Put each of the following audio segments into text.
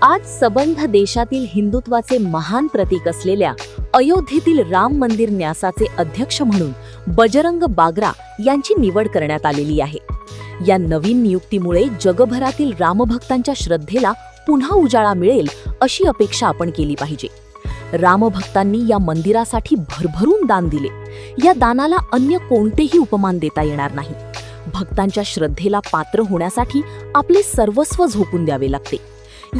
आज सबंध देशातील हिंदुत्वाचे महान प्रतीक असलेल्या अयोध्येतील राम मंदिर न्यासाचे अध्यक्ष म्हणून बजरंग बागरा यांची निवड करण्यात आलेली आहे। या नवीन नियुक्तीमुळे जगभरातील रामभक्तांच्या श्रद्धेला पुन्हा उजाळा मिळेल अशी अपेक्षा आपण केली पाहिजे। रामभक्तांनी या मंदिरासाठी भरभरून दान दिले। या दानाला अन्य कोणतेही उपमान देता येणार नाही। भक्तांच्या श्रद्धेला पात्र होण्यासाठी आपले सर्वस्व झोकून द्यावे लागते।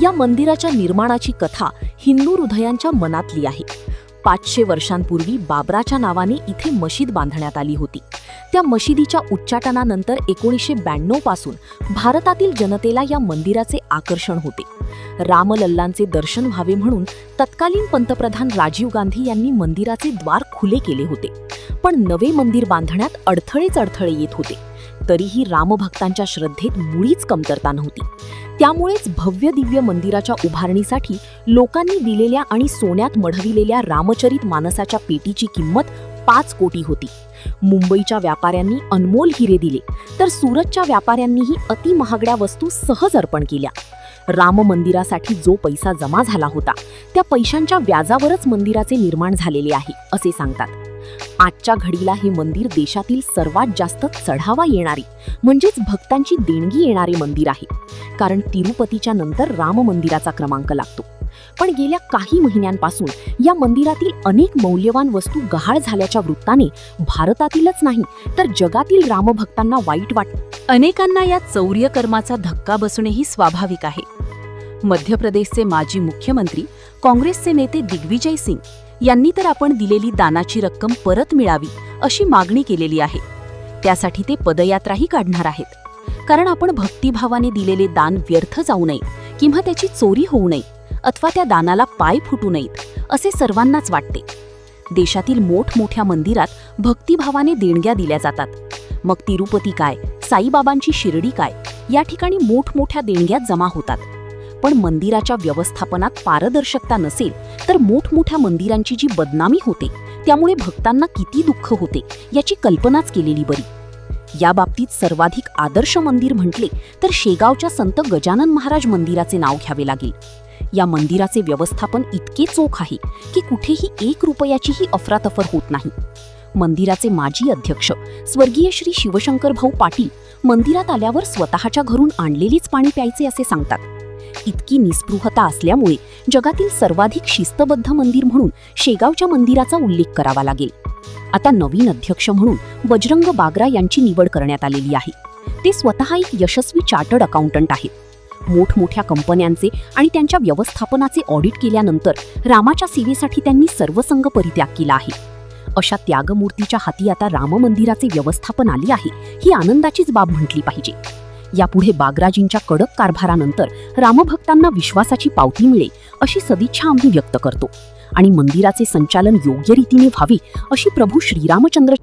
या मंदिराच्या निर्माणाची कथा हिंदू हृदयांच्या मनातली आहे। 500 वर्षांपूर्वी बाबराच्या नावाने इथे मशीद बांधण्यात आली होती। त्या मशिदीच्या उच्चाटनानंतर 1992 पासून भारतातील जनतेला या मंदिराचे आकर्षण होते। रामलल्लांचे दर्शन व्हावे म्हणून तत्कालीन पंतप्रधान राजीव गांधी यांनी मंदिराचे द्वार खुले केले होते। पण नवे मंदिर बांधण्यात अडथळे येत होते। तरीही रामभक्तांच्या श्रद्धेत मुळीच कमतरता नव्हती। त्यामुळेच भव्य दिव्य मंदिराच्या उभारणीसाठी लोकांनी दिलेल्या आणि सोन्यात मढविलेल्या रामचरित मानसाच्या पेटीची किंमत 5 कोटी होती। मुंबईच्या व्यापाऱ्यांनी अनमोल हिरे दिले, तर सुरतच्या व्यापाऱ्यांनीही अति महागड्या वस्तू सहज अर्पण केल्या। राम मंदिरासाठी जो पैसा जमा झाला होता त्या पैशांच्या व्याजावरच मंदिराचे निर्माण झालेले आहे असे सांगतात। आजच्या घडीला हे मंदिर देशातील सर्वात जास्त चढावा येणारी म्हणजेच भक्तांची देणगी येणारे मंदिर आहे। कारण तिरुपतीच्या नंतर राम मंदिराचा क्रमांक लागतो। पण गेल्या काही महिन्यांपासून या मंदिरातील अनेक मौल्यवान वस्तू गहाळ झाल्याच्या वृत्ताने भारतातीलच नाही तर जगातील रामभक्तांना वाईट वाटते। अनेकांना या चौर्य कर्माचा धक्का बसणेही स्वाभाविक आहे। मध्य प्रदेशचे माजी मुख्यमंत्री काँग्रेसचे नेते दिग्विजय सिंग यांनी तर आपण दिलेली दानाची रक्कम परत मिळावी अशी मागणी केलेली आहे। त्यासाठी ते पदयात्राही काढणार आहेत। कारण आपण भक्तिभावाने दिलेले दान व्यर्थ जाऊ नये किंवा त्याची चोरी होऊ नये अथवा त्या दानाला पाय फुटू नयेत असे सर्वांनाच वाटते। देशातील मोठमोठ्या मंदिरात भक्तिभावाने देणग्या दिल्या जातात। मग तिरुपती काय, साईबाबांची शिर्डी काय, या ठिकाणी मोठमोठ्या देणग्या जमा होतात। पण मंदिराच्या व्यवस्थापनात पारदर्शकता नसेल तर मोठमोठ्या मंदिरांची जी बदनामी होते त्यामुळे भक्तांना किती दुःख होते याची कल्पनाच केलेली बरी। या बाबतीत सर्वाधिक आदर्श मंदिर म्हटले तर शेगावच्या संत गजानन महाराज मंदिराचे नाव घ्यावे लागेल। या मंदिराचे व्यवस्थापन इतके चोख आहे की कुठेही 1 रुपयाचीही अफरातफर होत नाही। मंदिराचे माजी अध्यक्ष स्वर्गीय श्री शिवशंकर भाऊ पाटील मंदिरात आल्यावर स्वतःच्या घरून आणलेलेच पाणी प्यायचे असे सांगतात। इतकी निस्पृहता असल्यामुळे जगातील सर्वाधिक शिस्तबद्ध मंदिर म्हणून शेगावच्या मंदिराचा उल्लेख करावा लागेल। आता नवीन अध्यक्ष म्हणून बजरंग बागरा यांची निवड करण्यात आलेली आहे। ते स्वतः एक यशस्वी चार्टर्ड अकाउंटंट आहेत। मोठमोठ्या कंपन्यांचे आणि त्यांच्या व्यवस्थापनाचे ऑडिट केल्यानंतर रामाच्या सेवेसाठी त्यांनी सर्वसंग परित्याग केला आहे। अशा त्यागमूर्तीच्या हाती आता राम मंदिराचे व्यवस्थापन आले आहे ही आनंदाचीच बाब म्हटली पाहिजे। यापुढे बागराजींच्या कडक कारभारानंतर रामभक्तांना विश्वासाची पावती मिळेल अशी सदिच्छा आम्ही व्यक्त करतो आणि मंदिराचे संचालन योग्य रीतीने व्हावे अशी प्रभू श्रीरामचंद्र